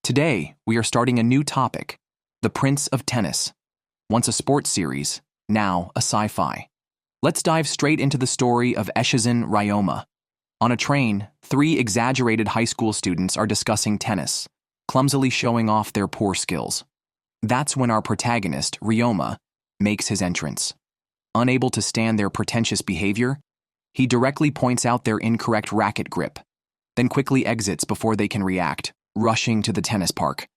Today, we are starting a new topic, the Prince of Tennis. Once a sports series, now a sci-fi. Let's dive straight into the story of Echizen Ryoma. On a train, three exaggerated high school students are discussing tennis, clumsily showing off their poor skills. That's when our protagonist, Ryoma, makes his entrance. Unable to stand their pretentious behavior, he directly points out their incorrect racket grip, then quickly exits before they can react, rushing to the tennis park.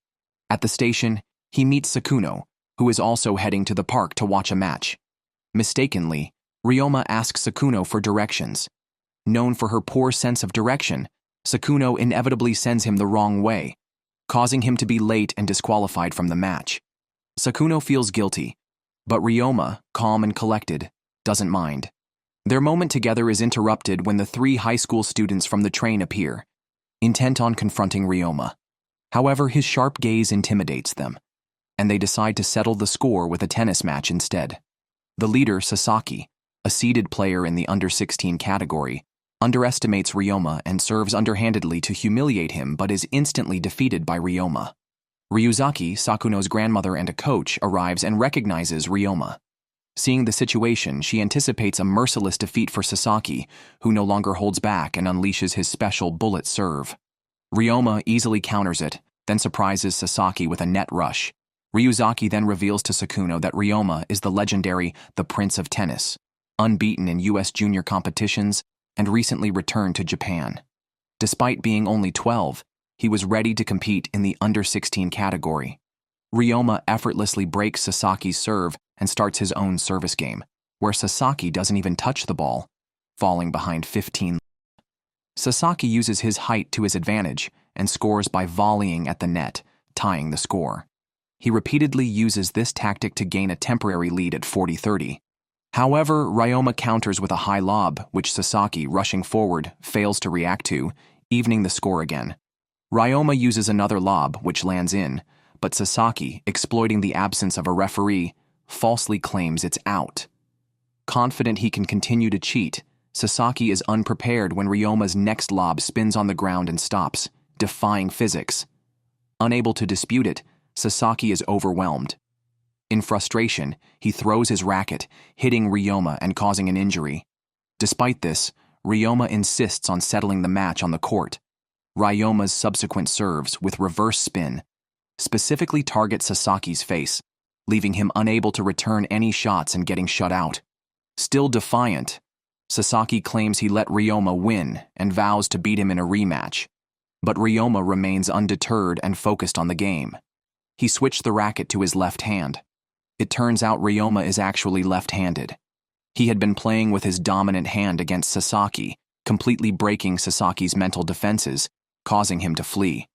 At the station, he meets Sakuno, who is also heading to the park to watch a match. Mistakenly, Ryoma asks Sakuno for directions. Known for her poor sense of direction, Sakuno inevitably sends him the wrong way, causing him to be late and disqualified from the match. Sakuno feels guilty, but Ryoma, calm and collected, doesn't mind. Their moment together is interrupted when the three high school students from the train appear, intent on confronting Ryoma. However, his sharp gaze intimidates them, and they decide to settle the score with a tennis match instead. The leader, Sasaki, a seeded player in the under-16 category, underestimates Ryoma and serves underhandedly to humiliate him but is instantly defeated by Ryoma. Ryuzaki, Sakuno's grandmother and a coach, arrives and recognizes Ryoma. Seeing the situation, she anticipates a merciless defeat for Sasaki, who no longer holds back and unleashes his special bullet serve. Ryoma easily counters it, then surprises Sasaki with a net rush. Ryuzaki then reveals to Sakuno that Ryoma is the legendary The Prince of Tennis, unbeaten in U.S. junior competitions and recently returned to Japan. Despite being only 12, he was ready to compete in the under-16 category. Ryoma effortlessly breaks Sasaki's serve and starts his own service game, where Sasaki doesn't even touch the ball, falling behind 15. Sasaki uses his height to his advantage and scores by volleying at the net, tying the score. He repeatedly uses this tactic to gain a temporary lead at 40-30. However, Ryoma counters with a high lob, which Sasaki, rushing forward, fails to react to, evening the score again. Ryoma uses another lob, which lands in, but Sasaki, exploiting the absence of a referee, falsely claims it's out. Confident he can continue to cheat, Sasaki is unprepared when Ryoma's next lob spins on the ground and stops, defying physics. Unable to dispute it, Sasaki is overwhelmed. In frustration, he throws his racket, hitting Ryoma and causing an injury. Despite this, Ryoma insists on settling the match on the court. Ryoma's subsequent serves, with reverse spin, specifically target Sasaki's face, leaving him unable to return any shots and getting shut out. Still defiant, Sasaki claims he let Ryoma win and vows to beat him in a rematch. But Ryoma remains undeterred and focused on the game. He switched the racket to his left hand. It turns out Ryoma is actually left-handed. He had been playing with his dominant hand against Sasaki, completely breaking Sasaki's mental defenses, causing him to flee.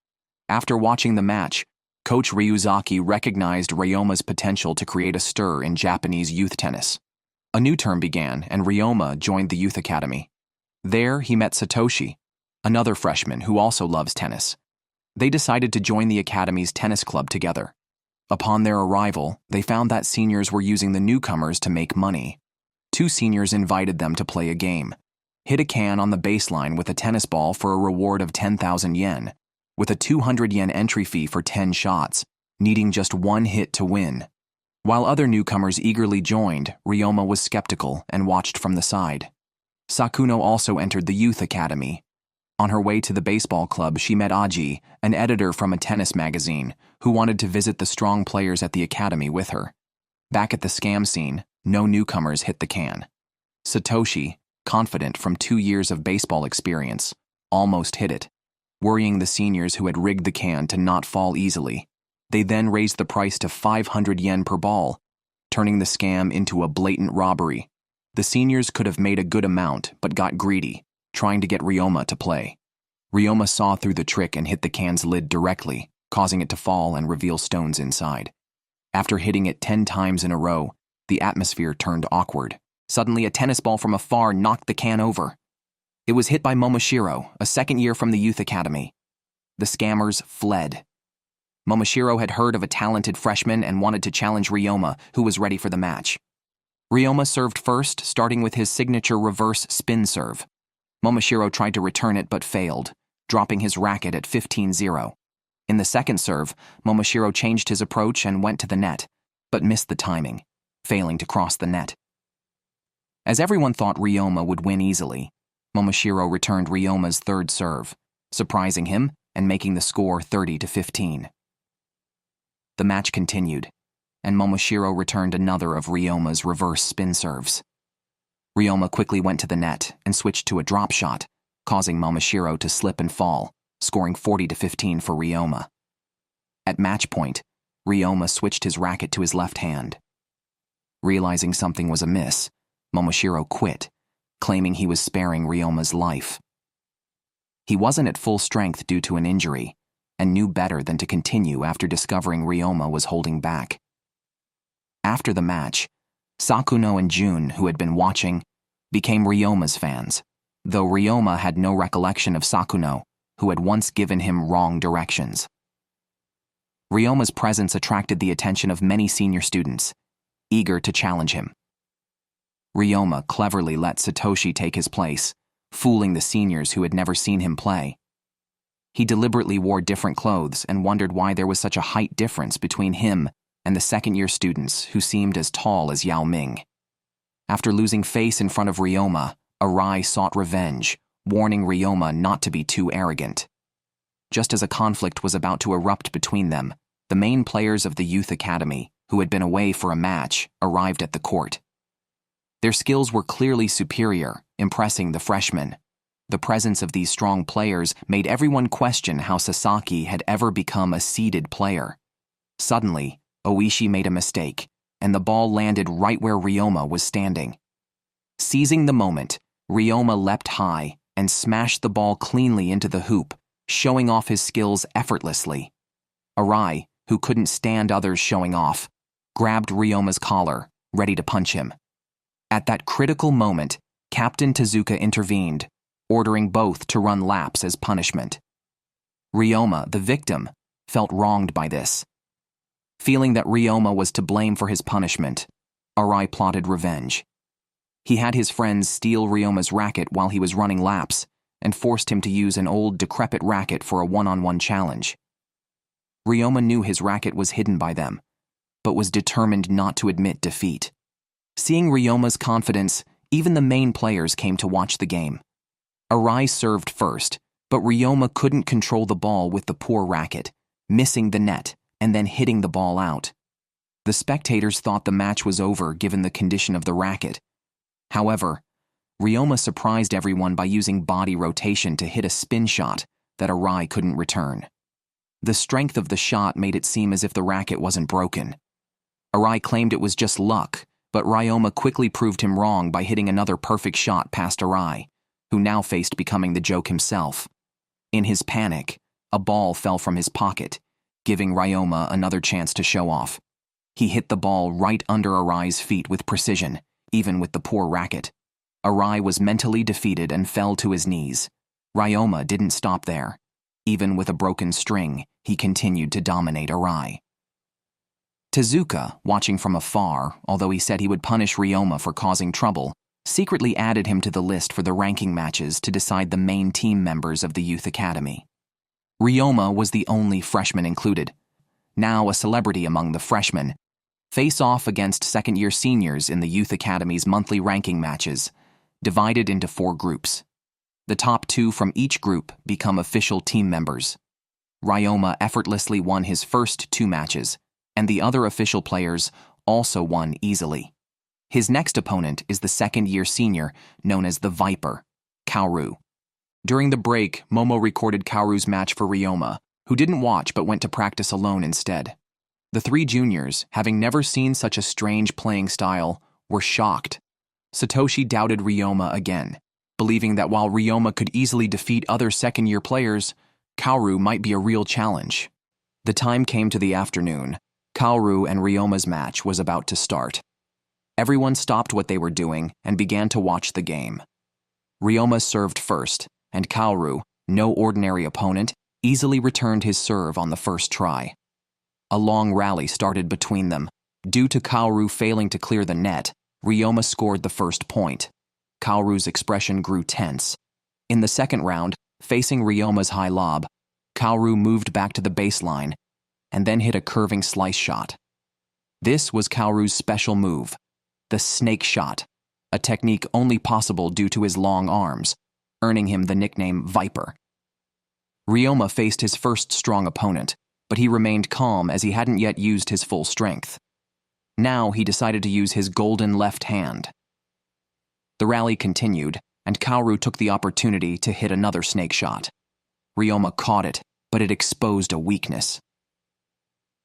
After watching the match, Coach Ryuzaki recognized Ryoma's potential to create a stir in Japanese youth tennis. A new term began, and Ryoma joined the youth academy. There, he met Satoshi, another freshman who also loves tennis. They decided to join the academy's tennis club together. Upon their arrival, they found that seniors were using the newcomers to make money. Two seniors invited them to play a game. Hit a can on the baseline with a tennis ball for a reward of 10,000 yen, with a 200 yen entry fee for 10 shots, needing just one hit to win. While other newcomers eagerly joined, Ryoma was skeptical and watched from the side. Sakuno also entered the youth academy. On her way to the baseball club, she met Aji, an editor from a tennis magazine, who wanted to visit the strong players at the academy with her. Back at the scam scene, no newcomers hit the can. Satoshi, confident from 2 years of baseball experience, almost hit it, worrying the seniors who had rigged the can to not fall easily. They then raised the price to 500 yen per ball, turning the scam into a blatant robbery. The seniors could have made a good amount, but got greedy, trying to get Ryoma to play. Ryoma saw through the trick and hit the can's lid directly, causing it to fall and reveal stones inside. After hitting it 10 times in a row, the atmosphere turned awkward. Suddenly, a tennis ball from afar knocked the can over. It was hit by Momoshiro, a second year from the youth academy. The scammers fled. Momoshiro had heard of a talented freshman and wanted to challenge Ryoma, who was ready for the match. Ryoma served first, starting with his signature reverse spin serve. Momoshiro tried to return it but failed, dropping his racket at 15-0. In the second serve, Momoshiro changed his approach and went to the net, but missed the timing, failing to cross the net. As everyone thought Ryoma would win easily, Momoshiro returned Ryoma's third serve, surprising him and making the score 30-15. The match continued, and Momoshiro returned another of Ryoma's reverse spin serves. Ryoma quickly went to the net and switched to a drop shot, causing Momoshiro to slip and fall, scoring 40-15 for Ryoma. At match point, Ryoma switched his racket to his left hand. Realizing something was amiss, Momoshiro quit, claiming he was sparing Ryoma's life. He wasn't at full strength due to an injury, and knew better than to continue after discovering Ryoma was holding back. After the match, Sakuno and Jun, who had been watching, became Ryoma's fans, though Ryoma had no recollection of Sakuno, who had once given him wrong directions. Ryoma's presence attracted the attention of many senior students, eager to challenge him. Ryoma cleverly let Satoshi take his place, fooling the seniors who had never seen him play. He deliberately wore different clothes and wondered why there was such a height difference between him and the second-year students who seemed as tall as Yao Ming. After losing face in front of Ryoma, Arai sought revenge, warning Ryoma not to be too arrogant. Just as a conflict was about to erupt between them, the main players of the Youth Academy, who had been away for a match, arrived at the court. Their skills were clearly superior, impressing the freshmen. The presence of these strong players made everyone question how Sasaki had ever become a seeded player. Suddenly, Oishi made a mistake, and the ball landed right where Ryoma was standing. Seizing the moment, Ryoma leapt high and smashed the ball cleanly into the hoop, showing off his skills effortlessly. Arai, who couldn't stand others showing off, grabbed Ryoma's collar, ready to punch him. At that critical moment, Captain Tezuka intervened, ordering both to run laps as punishment. Ryoma, the victim, felt wronged by this. Feeling that Ryoma was to blame for his punishment, Arai plotted revenge. He had his friends steal Ryoma's racket while he was running laps and forced him to use an old, decrepit racket for a one-on-one challenge. Ryoma knew his racket was hidden by them, but was determined not to admit defeat. Seeing Ryoma's confidence, even the main players came to watch the game. Arai served first, but Ryoma couldn't control the ball with the poor racket, missing the net and then hitting the ball out. The spectators thought the match was over given the condition of the racket. However, Ryoma surprised everyone by using body rotation to hit a spin shot that Arai couldn't return. The strength of the shot made it seem as if the racket wasn't broken. Arai claimed it was just luck, but Ryoma quickly proved him wrong by hitting another perfect shot past Arai, who now faced becoming the joke himself. In his panic, a ball fell from his pocket, giving Ryoma another chance to show off. He hit the ball right under Arai's feet with precision, even with the poor racket. Arai was mentally defeated and fell to his knees. Ryoma didn't stop there. Even with a broken string, he continued to dominate Arai. Tezuka, watching from afar, although he said he would punish Ryoma for causing trouble, secretly added him to the list for the ranking matches to decide the main team members of the Youth Academy. Ryoma was the only freshman included. Now a celebrity among the freshmen, face off against second-year seniors in the Youth Academy's monthly ranking matches, divided into 4 groups. The top 2 from each group become official team members. Ryoma effortlessly won his first 2 matches, and the other official players also won easily. His next opponent is the second-year senior known as the Viper, Kaoru. During the break, Momo recorded Kaoru's match for Ryoma, who didn't watch but went to practice alone instead. The 3 juniors, having never seen such a strange playing style, were shocked. Satoshi doubted Ryoma again, believing that while Ryoma could easily defeat other second-year players, Kaoru might be a real challenge. The time came to the afternoon. Kaoru and Ryoma's match was about to start. Everyone stopped what they were doing and began to watch the game. Ryoma served first, and Kaoru, no ordinary opponent, easily returned his serve on the first try. A long rally started between them. Due to Kaoru failing to clear the net, Ryoma scored the first point. Kaoru's expression grew tense. In the second round, facing Ryoma's high lob, Kaoru moved back to the baseline and then hit a curving slice shot. This was Kaoru's special move, the snake shot, a technique only possible due to his long arms, earning him the nickname Viper. Ryoma faced his first strong opponent, but he remained calm as he hadn't yet used his full strength. Now he decided to use his golden left hand. The rally continued, and Kaoru took the opportunity to hit another snake shot. Ryoma caught it, but it exposed a weakness.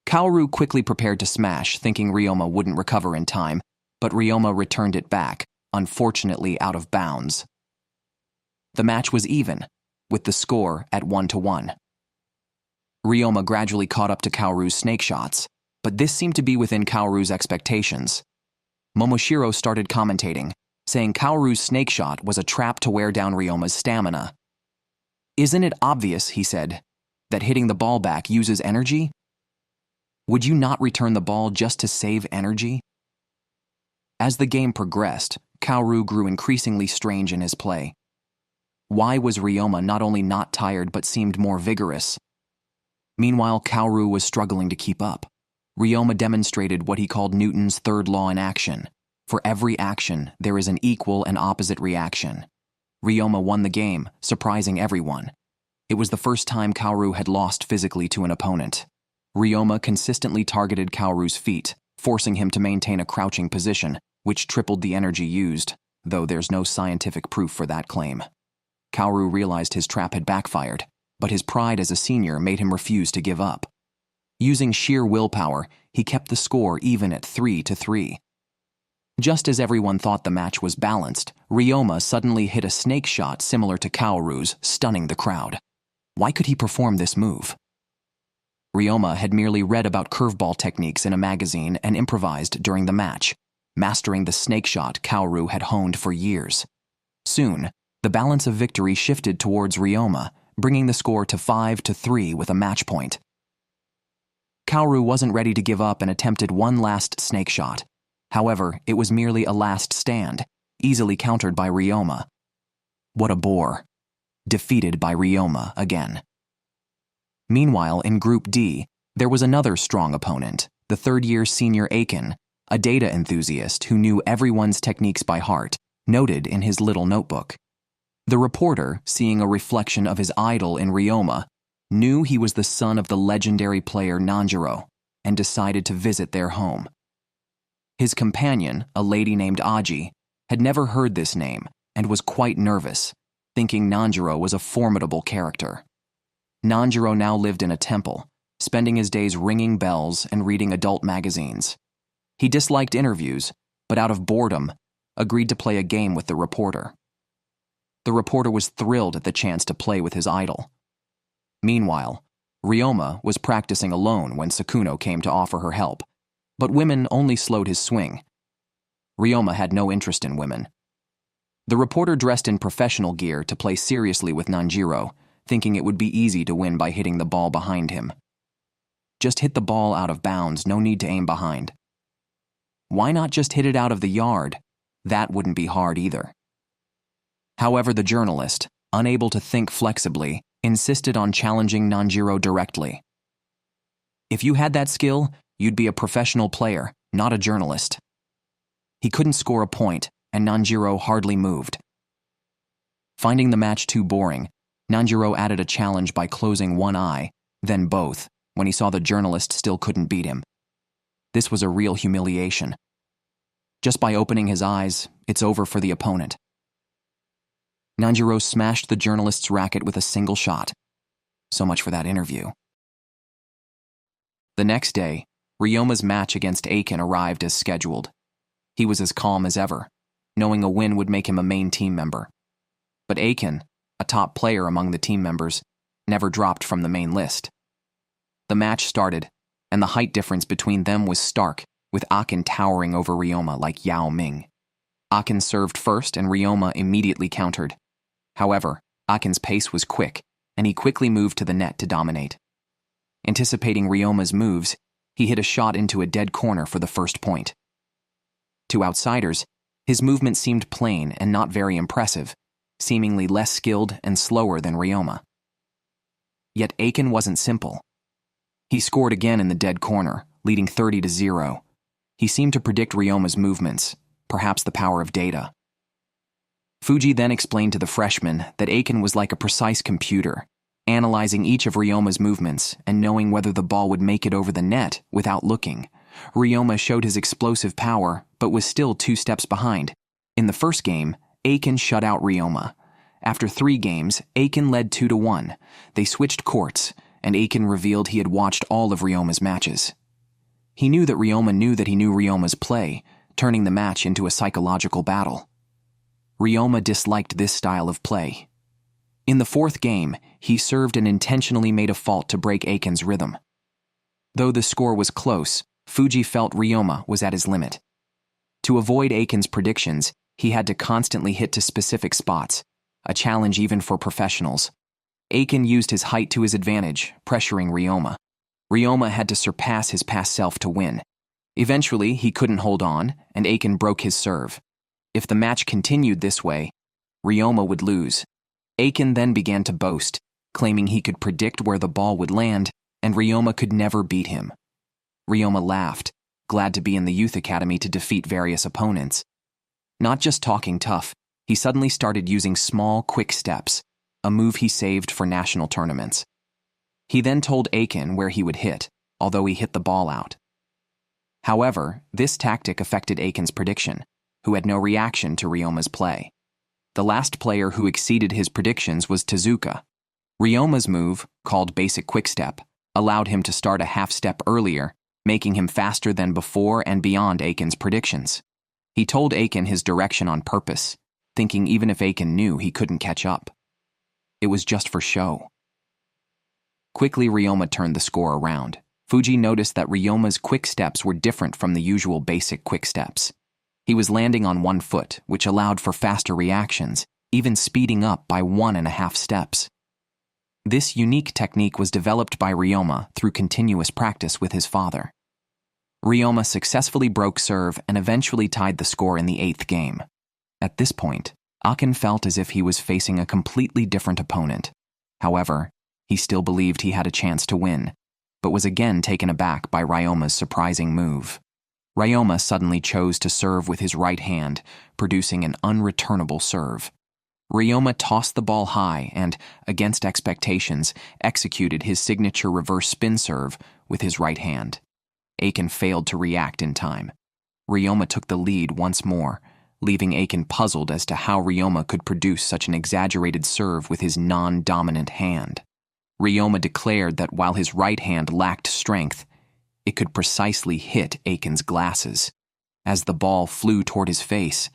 Kaoru quickly prepared to smash, thinking Ryoma wouldn't recover in time, but Ryoma returned it back, unfortunately out of bounds. The match was even, with the score at 1-1. Ryoma gradually caught up to Kaoru's snake shots, but this seemed to be within Kaoru's expectations. Momoshiro started commentating, saying Kaoru's snake shot was a trap to wear down Ryoma's stamina. "Isn't it obvious," he said, "that hitting the ball back uses energy? Would you not return the ball just to save energy?" As the game progressed, Kaoru grew increasingly strange in his play. Why was Ryoma not only not tired but seemed more vigorous? Meanwhile, Kaoru was struggling to keep up. Ryoma demonstrated what he called Newton's third law in action. For every action, there is an equal and opposite reaction. Ryoma won the game, surprising everyone. It was the first time Kaoru had lost physically to an opponent. Ryoma consistently targeted Kaoru's feet, forcing him to maintain a crouching position, which tripled the energy used, though there's no scientific proof for that claim. Kaoru realized his trap had backfired, but his pride as a senior made him refuse to give up. Using sheer willpower, he kept the score even at 3-3. Just as everyone thought the match was balanced, Ryoma suddenly hit a snake shot similar to Kaoru's, stunning the crowd. Why could he perform this move? Ryoma had merely read about curveball techniques in a magazine and improvised during the match, mastering the snake shot Kaoru had honed for years. Soon, the balance of victory shifted towards Ryoma, bringing the score to 5-3 with a match point. Kaoru wasn't ready to give up and attempted one last snake shot. However, it was merely a last stand, easily countered by Ryoma. What a bore. Defeated by Ryoma again. Meanwhile, in Group D, there was another strong opponent, the third-year senior Aiken, a data enthusiast who knew everyone's techniques by heart, noted in his little notebook. The reporter, seeing a reflection of his idol in Ryoma, knew he was the son of the legendary player Nanjiro, and decided to visit their home. His companion, a lady named Aji, had never heard this name and was quite nervous, thinking Nanjiro was a formidable character. Nanjiro now lived in a temple, spending his days ringing bells and reading adult magazines. He disliked interviews, but out of boredom, agreed to play a game with the reporter. The reporter was thrilled at the chance to play with his idol. Meanwhile, Ryoma was practicing alone when Sakuno came to offer her help, but women only slowed his swing. Ryoma had no interest in women. The reporter dressed in professional gear to play seriously with Nanjiro, thinking it would be easy to win by hitting the ball behind him. Just hit the ball out of bounds, no need to aim behind. Why not just hit it out of the yard? That wouldn't be hard either. However, the journalist, unable to think flexibly, insisted on challenging Nanjiro directly. If you had that skill, you'd be a professional player, not a journalist. He couldn't score a point, and Nanjiro hardly moved. Finding the match too boring, Nanjiro added a challenge by closing one eye, then both, when he saw the journalist still couldn't beat him. This was a real humiliation. Just by opening his eyes, it's over for the opponent. Nanjiro smashed the journalist's racket with a single shot. So much for that interview. The next day, Ryoma's match against Aiken arrived as scheduled. He was as calm as ever, knowing a win would make him a main team member. But Aiken, a top player among the team members, never dropped from the main list. The match started, and the height difference between them was stark, with Aiken towering over Ryoma like Yao Ming. Aiken served first and Ryoma immediately countered. However, Aiken's pace was quick, and he quickly moved to the net to dominate. Anticipating Ryoma's moves, he hit a shot into a dead corner for the first point. To outsiders, his movement seemed plain and not very impressive, seemingly less skilled and slower than Ryoma. Yet Aiken wasn't simple. He scored again in the dead corner, leading 30-0. He seemed to predict Ryoma's movements, perhaps the power of data. Fuji then explained to the freshman that Aiken was like a precise computer, analyzing each of Ryoma's movements and knowing whether the ball would make it over the net without looking. Ryoma showed his explosive power, but was still 2 steps behind. In the first game, Aiken shut out Ryoma. After 3 games, Aiken led 2-1. They switched courts, and Aiken revealed he had watched all of Ryoma's matches. He knew that Ryoma knew that he knew Ryoma's play, turning the match into a psychological battle. Ryoma disliked this style of play. In the 4th game, he served and intentionally made a fault to break Aiken's rhythm. Though the score was close, Fuji felt Ryoma was at his limit. To avoid Aiken's predictions, he had to constantly hit to specific spots, a challenge even for professionals. Aiken used his height to his advantage, pressuring Ryoma. Ryoma had to surpass his past self to win. Eventually, he couldn't hold on, and Aiken broke his serve. If the match continued this way, Ryoma would lose. Aiken then began to boast, claiming he could predict where the ball would land, and Ryoma could never beat him. Ryoma laughed, glad to be in the youth academy to defeat various opponents. Not just talking tough, he suddenly started using small, quick steps, a move he saved for national tournaments. He then told Aiken where he would hit, although he hit the ball out. However, this tactic affected Aiken's prediction, who had no reaction to Ryoma's play. The last player who exceeded his predictions was Tezuka. Ryoma's move, called basic quickstep, allowed him to start a half step earlier, making him faster than before and beyond Aiken's predictions. He told Aiken his direction on purpose, thinking even if Aiken knew he couldn't catch up. It was just for show. Quickly, Ryoma turned the score around. Fuji noticed that Ryoma's quick steps were different from the usual basic quick steps. He was landing on 1 foot, which allowed for faster reactions, even speeding up by 1.5 steps. This unique technique was developed by Ryoma through continuous practice with his father. Ryoma successfully broke serve and eventually tied the score in the 8th game. At this point, Aken felt as if he was facing a completely different opponent. However, he still believed he had a chance to win, but was again taken aback by Ryoma's surprising move. Ryoma suddenly chose to serve with his right hand, producing an unreturnable serve. Ryoma tossed the ball high and, against expectations, executed his signature reverse spin serve with his right hand. Aiken failed to react in time. Ryoma took the lead once more, leaving Aiken puzzled as to how Ryoma could produce such an exaggerated serve with his non-dominant hand. Ryoma declared that while his right hand lacked strength, it could precisely hit Aiken's glasses. As the ball flew toward his face,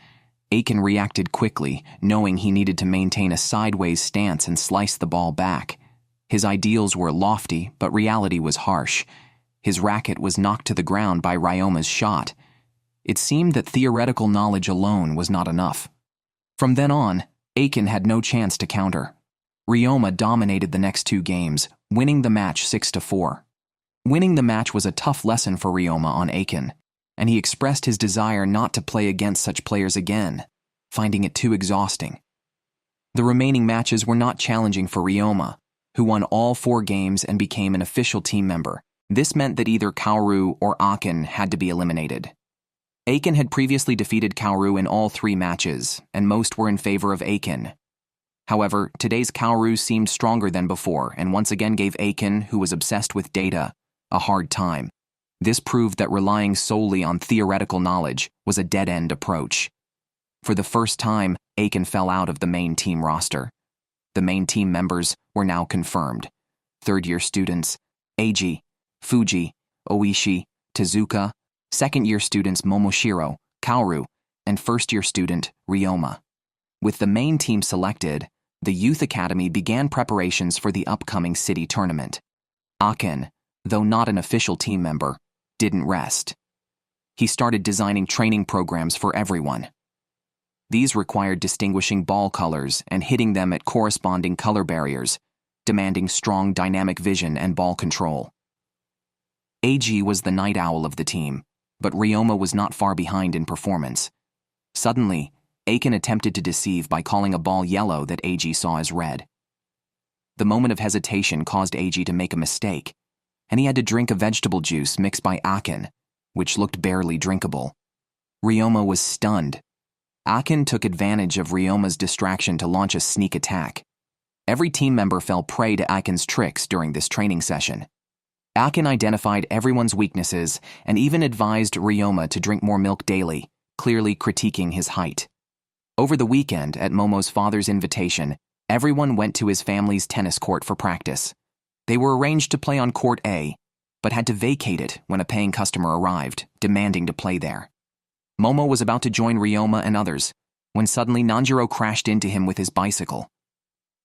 Aiken reacted quickly, knowing he needed to maintain a sideways stance and slice the ball back. His ideals were lofty, but reality was harsh. His racket was knocked to the ground by Ryoma's shot. It seemed that theoretical knowledge alone was not enough. From then on, Aiken had no chance to counter. Ryoma dominated the next 2 games, winning the match 6-4. Winning the match was a tough lesson for Ryoma on Aiken, and he expressed his desire not to play against such players again, finding it too exhausting. The remaining matches were not challenging for Ryoma, who won all 4 games and became an official team member. This meant that either Kaoru or Aken had to be eliminated. Aiken had previously defeated Kaoru in all 3 matches, and most were in favor of Aiken. However, today's Kaoru seemed stronger than before and once again gave Aiken, who was obsessed with data, a hard time. This proved that relying solely on theoretical knowledge was a dead-end approach. For the first time, Aiken fell out of the main team roster. The main team members were now confirmed. Third-year students, Eiji, Fuji, Oishi, Tezuka, second-year students Momoshiro, Kaoru, and first-year student Ryoma. With the main team selected, the Youth Academy began preparations for the upcoming city tournament. Aken, though not an official team member, didn't rest. He started designing training programs for everyone. These required distinguishing ball colors and hitting them at corresponding color barriers, demanding strong dynamic vision and ball control. Eiji was the night owl of the team, but Ryoma was not far behind in performance. Suddenly, Aiken attempted to deceive by calling a ball yellow that Eiji saw as red. The moment of hesitation caused Eiji to make a mistake, and he had to drink a vegetable juice mixed by Akin, which looked barely drinkable. Ryoma was stunned. Akin took advantage of Ryoma's distraction to launch a sneak attack. Every team member fell prey to Akin's tricks during this training session. Akin identified everyone's weaknesses and even advised Ryoma to drink more milk daily, clearly critiquing his height. Over the weekend, at Momo's father's invitation, everyone went to his family's tennis court for practice. They were arranged to play on Court A, but had to vacate it when a paying customer arrived, demanding to play there. Momo was about to join Ryoma and others, when suddenly Nanjiro crashed into him with his bicycle.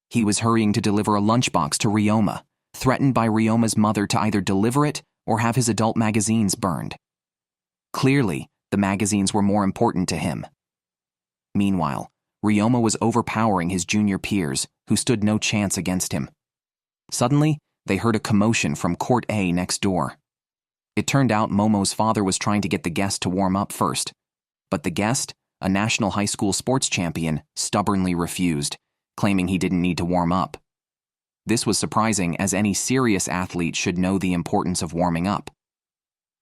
He was hurrying to deliver a lunchbox to Ryoma, threatened by Ryoma's mother to either deliver it or have his adult magazines burned. Clearly, the magazines were more important to him. Meanwhile, Ryoma was overpowering his junior peers, who stood no chance against him. Suddenly, they heard a commotion from Court A next door. It turned out Momo's father was trying to get the guest to warm up first, but the guest, a national high school sports champion, stubbornly refused, claiming he didn't need to warm up. This was surprising, as any serious athlete should know the importance of warming up.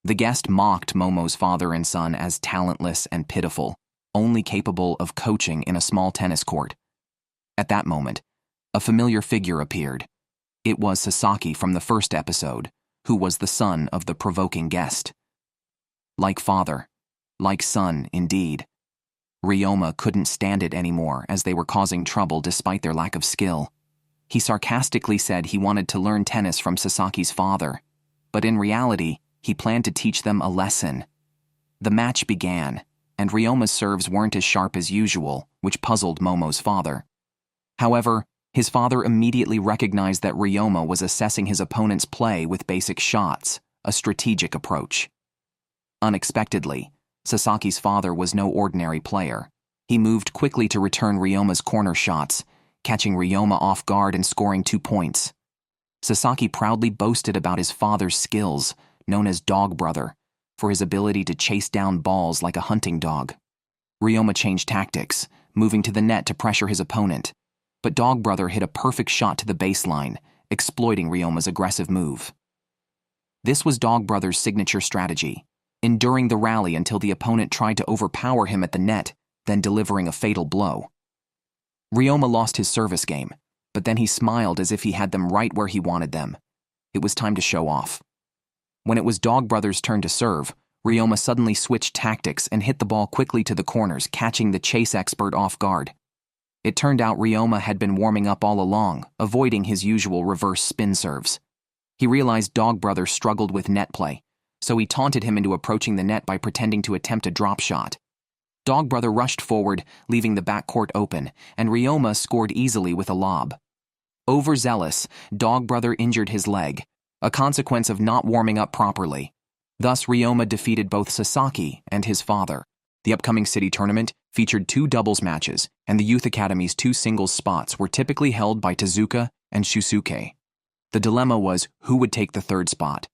The guest mocked Momo's father and son as talentless and pitiful, only capable of coaching in a small tennis court. At that moment, a familiar figure appeared. It was Sasaki from the first episode, who was the son of the provoking guest. Like father, like son, indeed. Ryoma couldn't stand it anymore, as they were causing trouble despite their lack of skill. He sarcastically said he wanted to learn tennis from Sasaki's father, but in reality, he planned to teach them a lesson. The match began, and Ryoma's serves weren't as sharp as usual, which puzzled Momo's father. However, his father immediately recognized that Ryoma was assessing his opponent's play with basic shots, a strategic approach. Unexpectedly, Sasaki's father was no ordinary player. He moved quickly to return Ryoma's corner shots, catching Ryoma off guard and scoring 2 points. Sasaki proudly boasted about his father's skills, known as Dog Brother, for his ability to chase down balls like a hunting dog. Ryoma changed tactics, moving to the net to pressure his opponent, but Dog Brother hit a perfect shot to the baseline, exploiting Ryoma's aggressive move. This was Dog Brother's signature strategy, enduring the rally until the opponent tried to overpower him at the net, then delivering a fatal blow. Ryoma lost his service game, but then he smiled as if he had them right where he wanted them. It was time to show off. When it was Dog Brother's turn to serve, Ryoma suddenly switched tactics and hit the ball quickly to the corners, catching the chase expert off guard. It turned out Ryoma had been warming up all along, avoiding his usual reverse spin serves. He realized Dog Brother struggled with net play, so he taunted him into approaching the net by pretending to attempt a drop shot. Dog Brother rushed forward, leaving the backcourt open, and Ryoma scored easily with a lob. Overzealous, Dog Brother injured his leg, a consequence of not warming up properly. Thus, Ryoma defeated both Sasaki and his father. The upcoming city tournament featured 2 doubles matches, and the Youth Academy's 2 singles spots were typically held by Tezuka and Shusuke. The dilemma was who would take the 3rd spot.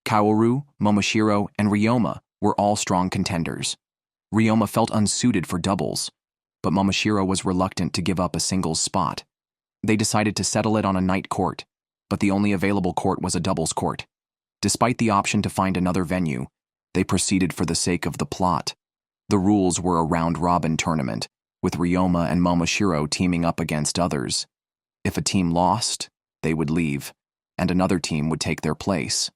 Kaoru, Momoshiro, and Ryoma were all strong contenders. Ryoma felt unsuited for doubles, but Momoshiro was reluctant to give up a singles spot. They decided to settle it on a night court, but the only available court was a doubles court. Despite the option to find another venue, they proceeded for the sake of the plot. The rules were a round-robin tournament, with Ryoma and Momoshiro teaming up against others. If a team lost, they would leave, and another team would take their place.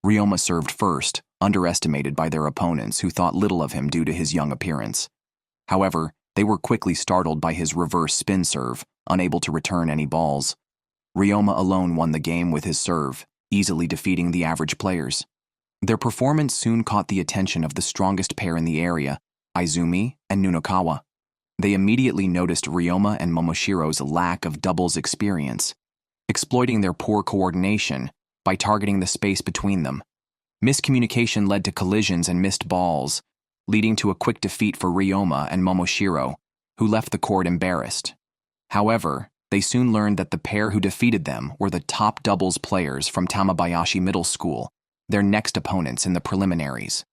Ryoma served first, underestimated by their opponents who thought little of him due to his young appearance. However, they were quickly startled by his reverse spin serve, unable to return any balls. Ryoma alone won the game with his serve, easily defeating the average players. Their performance soon caught the attention of the strongest pair in the area, Izumi and Nunokawa. They immediately noticed Ryoma and Momoshiro's lack of doubles experience, exploiting their poor coordination by targeting the space between them. Miscommunication led to collisions and missed balls, leading to a quick defeat for Ryoma and Momoshiro, who left the court embarrassed. However, they soon learned that the pair who defeated them were the top doubles players from Tamabayashi Middle School, their next opponents in the preliminaries.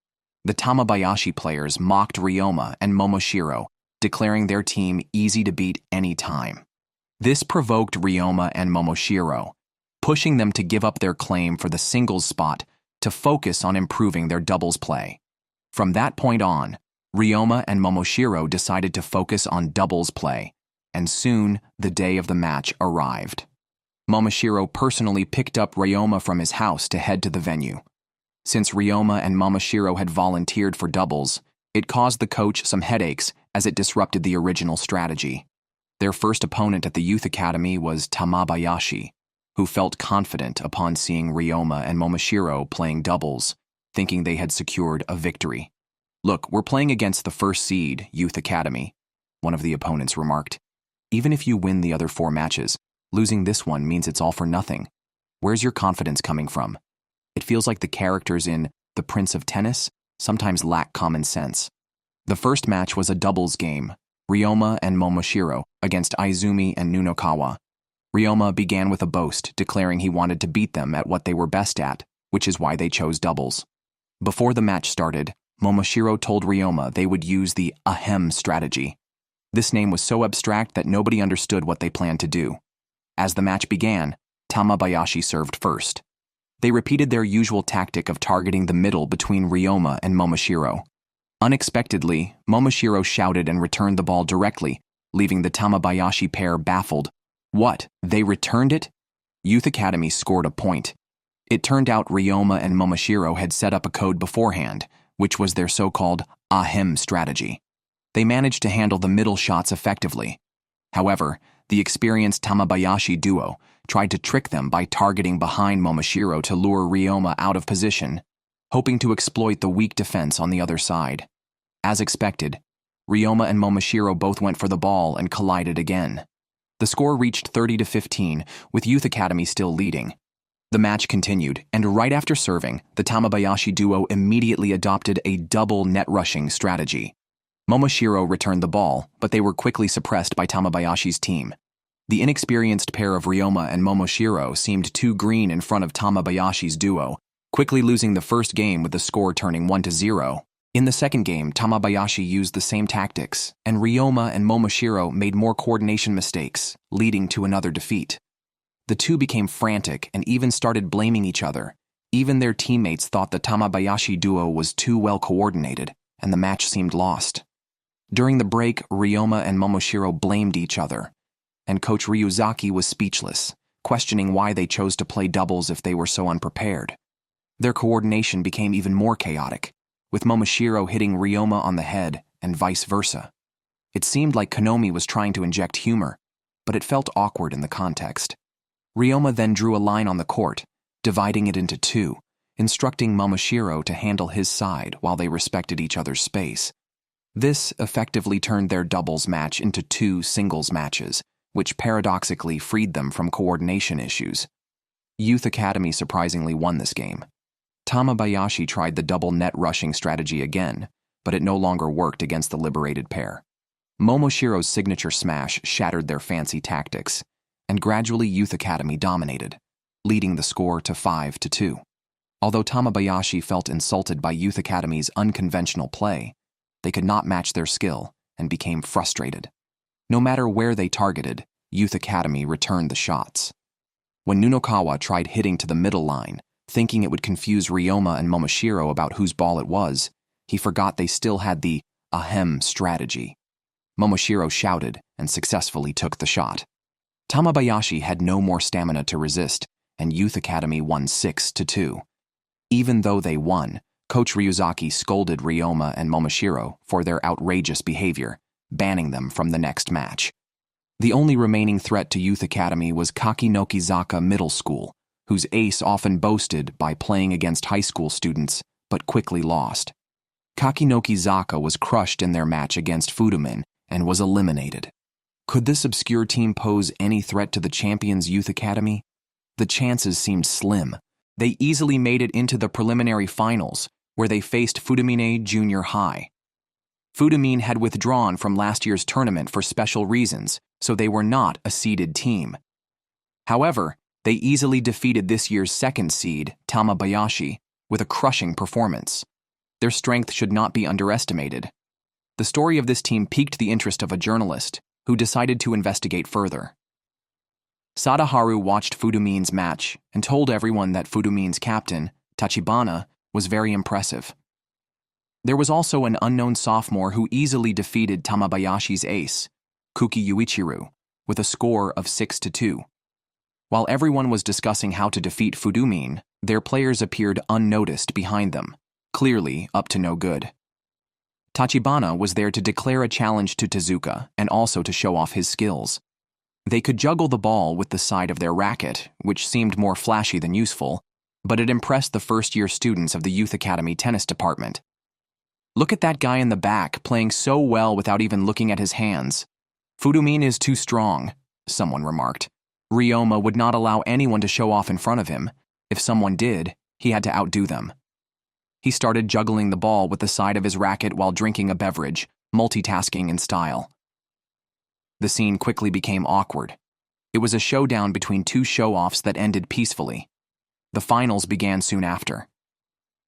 The Tamabayashi players mocked Ryoma and Momoshiro, declaring their team easy to beat any time. This provoked Ryoma and Momoshiro, pushing them to give up their claim for the singles spot to focus on improving their doubles play. From that point on, Ryoma and Momoshiro decided to focus on doubles play, and soon the day of the match arrived. Momoshiro personally picked up Ryoma from his house to head to the venue. Since Ryoma and Momoshiro had volunteered for doubles, it caused the coach some headaches as it disrupted the original strategy. Their first opponent at the youth academy was Tamabayashi, who felt confident upon seeing Ryoma and Momoshiro playing doubles, thinking they had secured a victory. "Look, we're playing against the first seed, Youth Academy," one of the opponents remarked. "Even if you win the other 4 matches, losing this one means it's all for nothing. Where's your confidence coming from? It feels like the characters in The Prince of Tennis sometimes lack common sense." The first match was a doubles game, Ryoma and Momoshiro against Izumi and Nunokawa. Ryoma began with a boast, declaring he wanted to beat them at what they were best at, which is why they chose doubles. Before the match started, Momoshiro told Ryoma they would use the ahem strategy. This name was so abstract that nobody understood what they planned to do. As the match began, Tamabayashi served first. They repeated their usual tactic of targeting the middle between Ryoma and Momoshiro. Unexpectedly, Momoshiro shouted and returned the ball directly, leaving the Tamabayashi pair baffled. What? They returned it? Youth Academy scored a point. It turned out Ryoma and Momoshiro had set up a code beforehand, which was their so-called ahem strategy. They managed to handle the middle shots effectively. However, the experienced Tamabayashi duo tried to trick them by targeting behind Momoshiro to lure Ryoma out of position, hoping to exploit the weak defense on the other side. As expected, Ryoma and Momoshiro both went for the ball and collided again. The score reached 30-15, with Youth Academy still leading. The match continued, and right after serving, the Tamabayashi duo immediately adopted a double net rushing strategy. Momoshiro returned the ball, but they were quickly suppressed by Tamabayashi's team. The inexperienced pair of Ryoma and Momoshiro seemed too green in front of Tamabayashi's duo, quickly losing the first game with the score turning 1-0. In the second game, Tamabayashi used the same tactics, and Ryoma and Momoshiro made more coordination mistakes, leading to another defeat. The two became frantic and even started blaming each other. Even their teammates thought the Tamabayashi duo was too well coordinated, and the match seemed lost. During the break, Ryoma and Momoshiro blamed each other, and Coach Ryuzaki was speechless, questioning why they chose to play doubles if they were so unprepared. Their coordination became even more chaotic, with Momoshiro hitting Ryoma on the head and vice versa. It seemed like Konomi was trying to inject humor, but it felt awkward in the context. Ryoma then drew a line on the court, dividing it into 2, instructing Momoshiro to handle his side while they respected each other's space. This effectively turned their doubles match into 2 singles matches, which paradoxically freed them from coordination issues. Youth Academy surprisingly won this game. Tamabayashi tried the double net rushing strategy again, but it no longer worked against the liberated pair. Momoshiro's signature smash shattered their fancy tactics, and gradually Youth Academy dominated, leading the score to 5-2. Although Tamabayashi felt insulted by Youth Academy's unconventional play, they could not match their skill and became frustrated. No matter where they targeted, Youth Academy returned the shots. When Nunokawa tried hitting to the middle line, thinking it would confuse Ryoma and Momoshiro about whose ball it was, he forgot they still had the ahem strategy. Momoshiro shouted and successfully took the shot. Tamabayashi had no more stamina to resist, and Youth Academy won 6-2. Even though they won, Coach Ryuzaki scolded Ryoma and Momoshiro for their outrageous behavior, banning them from the next match. The only remaining threat to Youth Academy was Kakinokizaka Middle School, whose ace often boasted by playing against high school students, but quickly lost. Kakinokizaka was crushed in their match against Fudomine and was eliminated. Could this obscure team pose any threat to the champions Youth Academy? The chances seemed slim. They easily made it into the preliminary finals, where they faced Fudomine Junior High. Fudomine had withdrawn from last year's tournament for special reasons, so they were not a seeded team. However, they easily defeated this year's second seed, Tamabayashi, with a crushing performance. Their strength should not be underestimated. The story of this team piqued the interest of a journalist, who decided to investigate further. Sadaharu watched Fudomine's match and told everyone that Fudomine's captain, Tachibana, was very impressive. There was also an unknown sophomore who easily defeated Tamabayashi's ace, Kuki Yuichiru, with a score of 6-2. While everyone was discussing how to defeat Fudomine, their players appeared unnoticed behind them, clearly up to no good. Tachibana was there to declare a challenge to Tezuka and also to show off his skills. They could juggle the ball with the side of their racket, which seemed more flashy than useful, but it impressed the first-year students of the Youth Academy tennis department. "Look at that guy in the back playing so well without even looking at his hands. Fudomine is too strong," someone remarked. Ryoma would not allow anyone to show off in front of him. If someone did, he had to outdo them. He started juggling the ball with the side of his racket while drinking a beverage, multitasking in style. The scene quickly became awkward. It was a showdown between two show-offs that ended peacefully. The finals began soon after.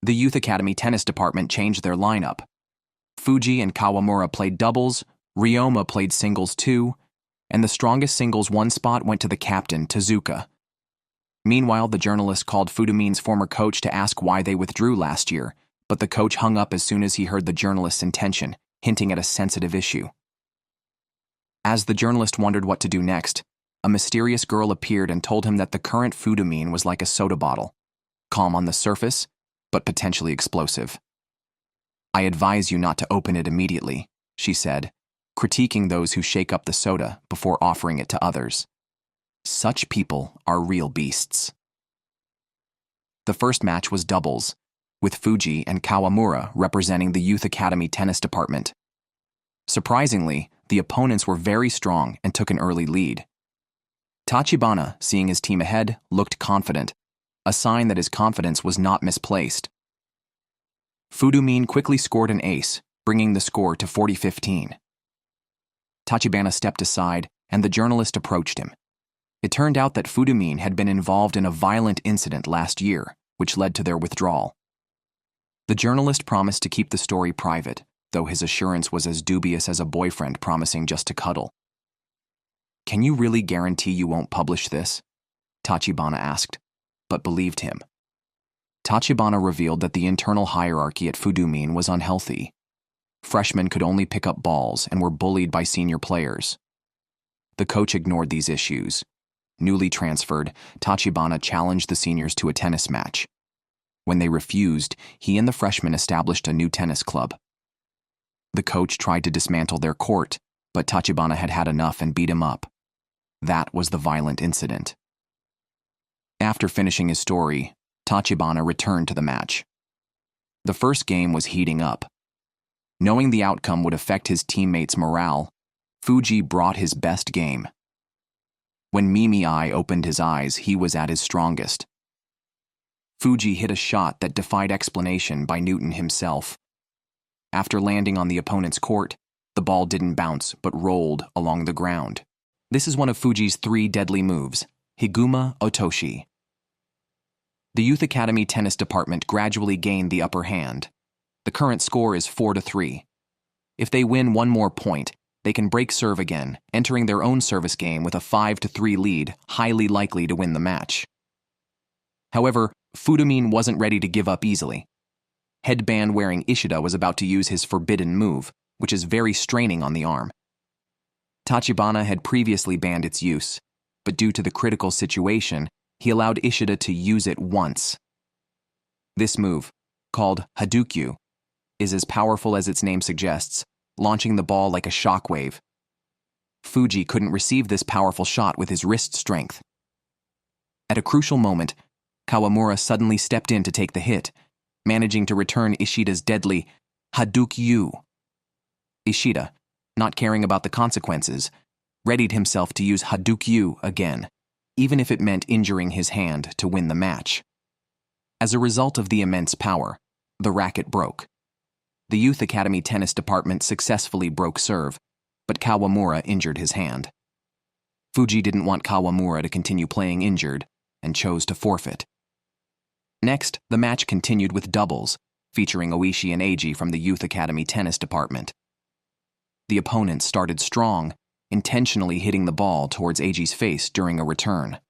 The Youth Academy tennis department changed their lineup. Fuji and Kawamura played doubles, Ryoma played singles too, and the strongest singles one spot went to the captain, Tezuka. Meanwhile, the journalist called Fudomine's former coach to ask why they withdrew last year, but the coach hung up as soon as he heard the journalist's intention, hinting at a sensitive issue. As the journalist wondered what to do next, a mysterious girl appeared and told him that the current Fudomine was like a soda bottle, calm on the surface, but potentially explosive. "I advise you not to open it immediately," she said, critiquing those who shake up the soda before offering it to others. Such people are real beasts. The first match was doubles, with Fuji and Kawamura representing the Youth Academy tennis department. Surprisingly, the opponents were very strong and took an early lead. Tachibana, seeing his team ahead, looked confident, a sign that his confidence was not misplaced. Fudomine quickly scored an ace, bringing the score to 40-15. Tachibana stepped aside, and the journalist approached him. It turned out that Fudomine had been involved in a violent incident last year, which led to their withdrawal. The journalist promised to keep the story private, though his assurance was as dubious as a boyfriend promising just to cuddle. "Can you really guarantee you won't publish this?" Tachibana asked, but believed him. Tachibana revealed that the internal hierarchy at Fudomine was unhealthy. Freshmen could only pick up balls and were bullied by senior players. The coach ignored these issues. Newly transferred, Tachibana challenged the seniors to a tennis match. When they refused, he and the freshmen established a new tennis club. The coach tried to dismantle their court, but Tachibana had had enough and beat him up. That was the violent incident. After finishing his story, Tachibana returned to the match. The first game was heating up. Knowing the outcome would affect his teammates' morale, Fuji brought his best game. When Mimi-Ai opened his eyes, he was at his strongest. Fuji hit a shot that defied explanation by Newton himself. After landing on the opponent's court, the ball didn't bounce but rolled along the ground. This is one of Fuji's 3 deadly moves, Higuma Otoshi. The Youth Academy tennis department gradually gained the upper hand. The current score is 4-3. If they win one more point, they can break serve again, entering their own service game with a 5-3 lead, highly likely to win the match. However, Fudomine wasn't ready to give up easily. Headband-wearing Ishida was about to use his forbidden move, which is very straining on the arm. Tachibana had previously banned its use, but due to the critical situation, he allowed Ishida to use it once. This move, called Hadouken, is as powerful as its name suggests, launching the ball like a shockwave. Fuji couldn't receive this powerful shot with his wrist strength. At a crucial moment, Kawamura suddenly stepped in to take the hit, managing to return Ishida's deadly Hadouken. Ishida, not caring about the consequences, readied himself to use Hadouken again, even if it meant injuring his hand to win the match. As a result of the immense power, the racket broke. The Youth Academy tennis department successfully broke serve, but Kawamura injured his hand. Fuji didn't want Kawamura to continue playing injured and chose to forfeit. Next, the match continued with doubles, featuring Oishi and Eiji from the Youth Academy tennis department. The opponents started strong, intentionally hitting the ball towards Eiji's face during a return.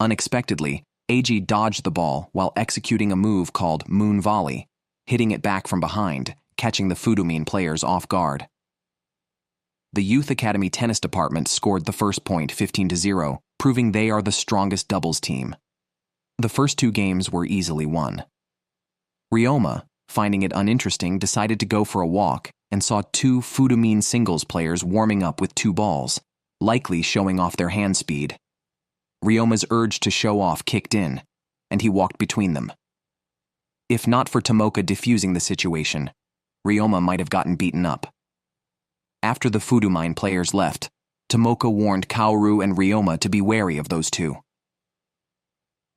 Unexpectedly, Eiji dodged the ball while executing a move called moon volley, hitting it back from behind, catching the Fudomine players off guard. The Youth Academy tennis department scored the first point 15-0, proving they are the strongest doubles team. The first 2 games were easily won. Ryoma, finding it uninteresting, decided to go for a walk and saw 2 Fudomine singles players warming up with 2 balls, likely showing off their hand speed. Ryoma's urge to show off kicked in, and he walked between them. If not for Tomoka diffusing the situation, Ryoma might have gotten beaten up. After the Fudomine players left, Tomoka warned Kaoru and Ryoma to be wary of those 2.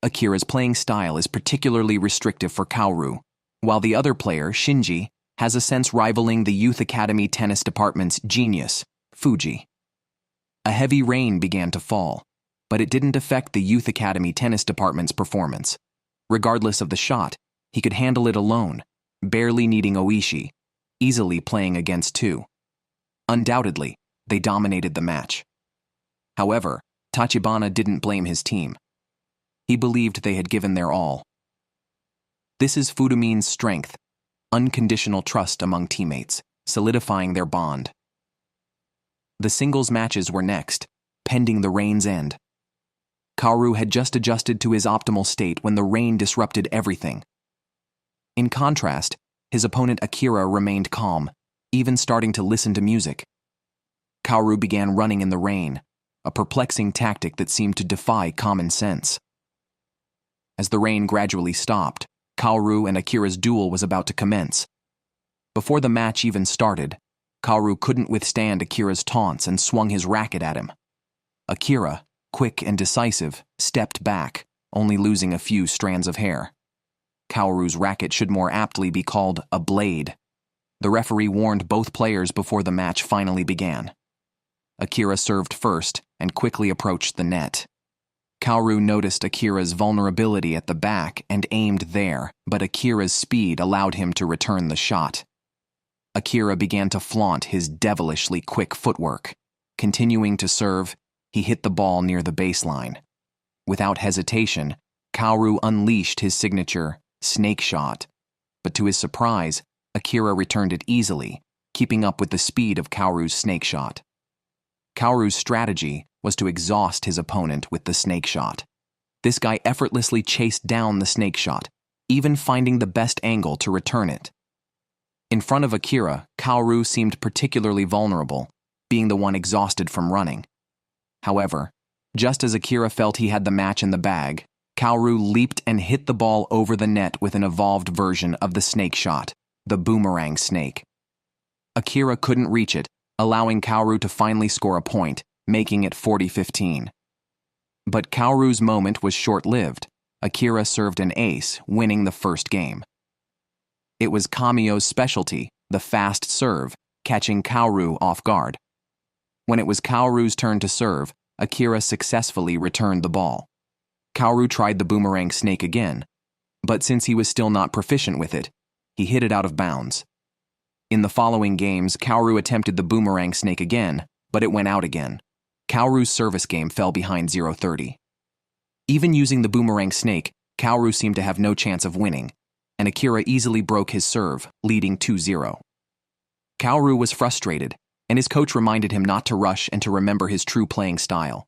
Akira's playing style is particularly restrictive for Kaoru, while the other player, Shinji, has a sense rivaling the Youth Academy tennis department's genius, Fuji. A heavy rain began to fall, but it didn't affect the Youth Academy tennis department's performance. Regardless of the shot, he could handle it alone, barely needing Oishi, easily playing against 2. Undoubtedly, they dominated the match. However, Tachibana didn't blame his team. He believed they had given their all. This is Fudomine's strength, unconditional trust among teammates, solidifying their bond. The singles matches were next, pending the rain's end. Kaoru had just adjusted to his optimal state when the rain disrupted everything. In contrast, his opponent Akira remained calm, even starting to listen to music. Kaoru began running in the rain, a perplexing tactic that seemed to defy common sense. As the rain gradually stopped, Kaoru and Akira's duel was about to commence. Before the match even started, Kaoru couldn't withstand Akira's taunts and swung his racket at him. Akira, quick and decisive, stepped back, only losing a few strands of hair. Kaoru's racket should more aptly be called a blade. The referee warned both players before the match finally began. Akira served first and quickly approached the net. Kaoru noticed Akira's vulnerability at the back and aimed there, but Akira's speed allowed him to return the shot. Akira began to flaunt his devilishly quick footwork. Continuing to serve, he hit the ball near the baseline. Without hesitation, Kaoru unleashed his signature snake shot, but to his surprise, Akira returned it easily, keeping up with the speed of Kaoru's snake shot. Kaoru's strategy was to exhaust his opponent with the snake shot. This guy effortlessly chased down the snake shot, even finding the best angle to return it. In front of Akira, Kaoru seemed particularly vulnerable, being the one exhausted from running. However, just as Akira felt he had the match in the bag, Kaoru leaped and hit the ball over the net with an evolved version of the snake shot, the boomerang snake. Akira couldn't reach it, allowing Kaoru to finally score a point, making it 40-15. But Kaoru's moment was short-lived. Akira served an ace, winning the first game. It was Kamio's specialty, the fast serve, catching Kaoru off guard. When it was Kaoru's turn to serve, Akira successfully returned the ball. Kaoru tried the boomerang snake again, but since he was still not proficient with it, he hit it out of bounds. In the following games, Kaoru attempted the boomerang snake again, but it went out again. Kaoru's service game fell behind 0-30. Even using the boomerang snake, Kaoru seemed to have no chance of winning, and Akira easily broke his serve, leading 2-0. Kaoru was frustrated, and his coach reminded him not to rush and to remember his true playing style.